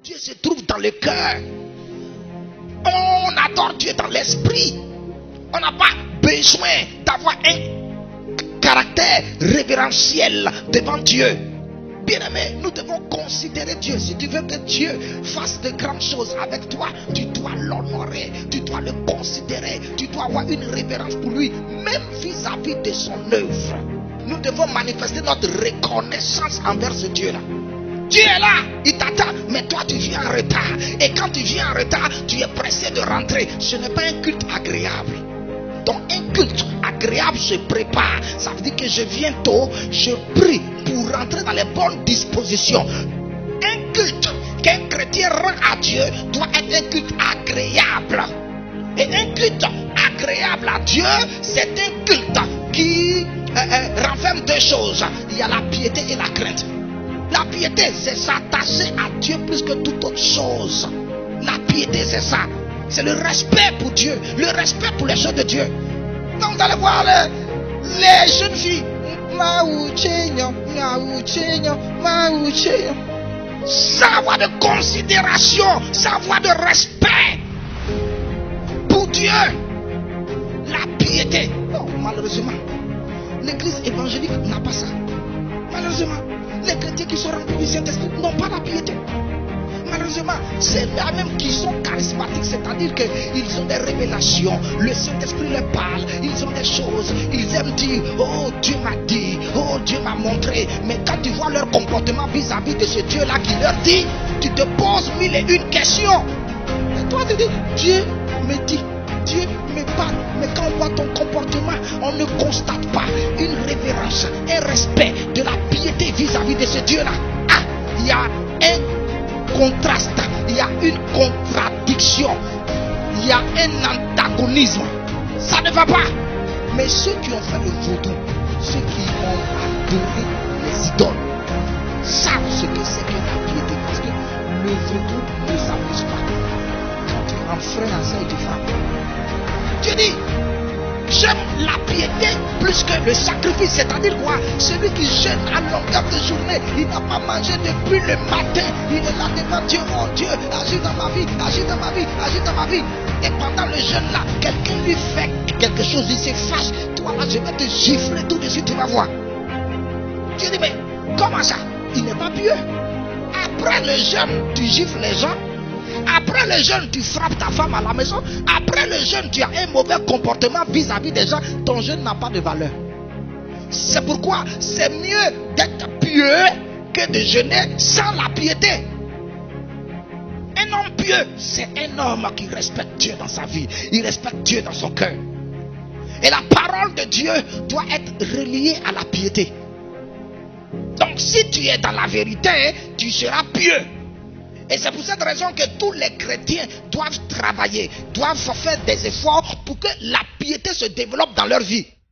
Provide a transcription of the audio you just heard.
Dieu se trouve dans le cœur. On adore Dieu dans l'esprit. On n'a pas besoin d'avoir un caractère révérentiel devant Dieu. Bien-aimé, nous devons considérer Dieu. Si tu veux que Dieu fasse de grandes choses avec toi, tu dois l'honorer, tu dois le considérer, tu dois avoir une révérence pour lui, même vis-à-vis de son œuvre. Nous devons manifester notre reconnaissance envers ce Dieu-là. Dieu est là, il t'attend, mais toi tu viens en retard. Et quand tu viens en retard, tu es pressé de rentrer. Ce n'est pas un culte agréable. Donc un culte agréable se prépare. Ça veut dire que je viens tôt, je prie pour rentrer dans les bonnes dispositions. Un culte qu'un chrétien rend à Dieu doit être un culte agréable. Et un culte agréable à Dieu, c'est un culte qui renferme deux choses. Il y a la piété et la crainte. La piété, c'est s'attacher à Dieu plus que toute autre chose. La piété, c'est ça. C'est le respect pour Dieu, le respect pour les choses de Dieu. Donc vous allez voir les jeunes filles. Sans avoir de considération, sans avoir de respect pour Dieu. La piété. Oh, malheureusement, l'église évangélique n'a pas ça. Malheureusement, les chrétiens qui sont remplis du Saint-Esprit n'ont pas la piété. Malheureusement, c'est là même qui sont charismatiques, c'est-à-dire qu'ils ont des révélations, le Saint-Esprit leur parle, ils ont des choses, ils aiment dire, oh Dieu m'a dit, oh Dieu m'a montré, mais quand tu vois leur comportement vis-à-vis de ce Dieu-là qui leur dit, tu te poses mille et une questions. Et toi tu dis, Dieu me dit, Dieu me parle, mais quand on voit ton comportement, on ne constate pas une révérence, un respect, de la piété vis-à-vis de ce Dieu-là. Ah, il y a un contraste, il y a une contradiction, il y a un antagonisme. Ça ne va pas. Mais ceux qui ont fait le vaudou, ceux qui ont adoré les idoles, savent ce que c'est que la piété, parce que le vaudou ne s'amuse pas. Quand tu enfreins à ça, il te frappe. Dieu dit, j'aime la piété plus que le sacrifice. C'est-à-dire quoi? Celui qui jeûne à longueur de journée, il n'a pas mangé depuis le matin. Il est là devant Dieu, mon Dieu, agis dans ma vie, agis dans ma vie, agis dans ma vie. Et pendant le jeûne là, quelqu'un lui fait quelque chose, il s'efface. Toi là, je vais te gifler tout de suite, tu vas voir. Dieu dit, mais comment ça? Il n'est pas pieux. Après le jeûne, tu gifles les gens. Après le jeûne, tu frappes ta femme à la maison. Après le jeûne, tu as un mauvais comportement vis-à-vis des gens. Ton jeûne n'a pas de valeur. C'est pourquoi c'est mieux d'être pieux que de jeûner sans la piété. Un homme pieux, c'est un homme qui respecte Dieu dans sa vie. Il respecte Dieu dans son cœur. Et la parole de Dieu doit être reliée à la piété. Donc si tu es dans la vérité, tu seras pieux. Et c'est pour cette raison que tous les chrétiens doivent travailler, doivent faire des efforts pour que la piété se développe dans leur vie.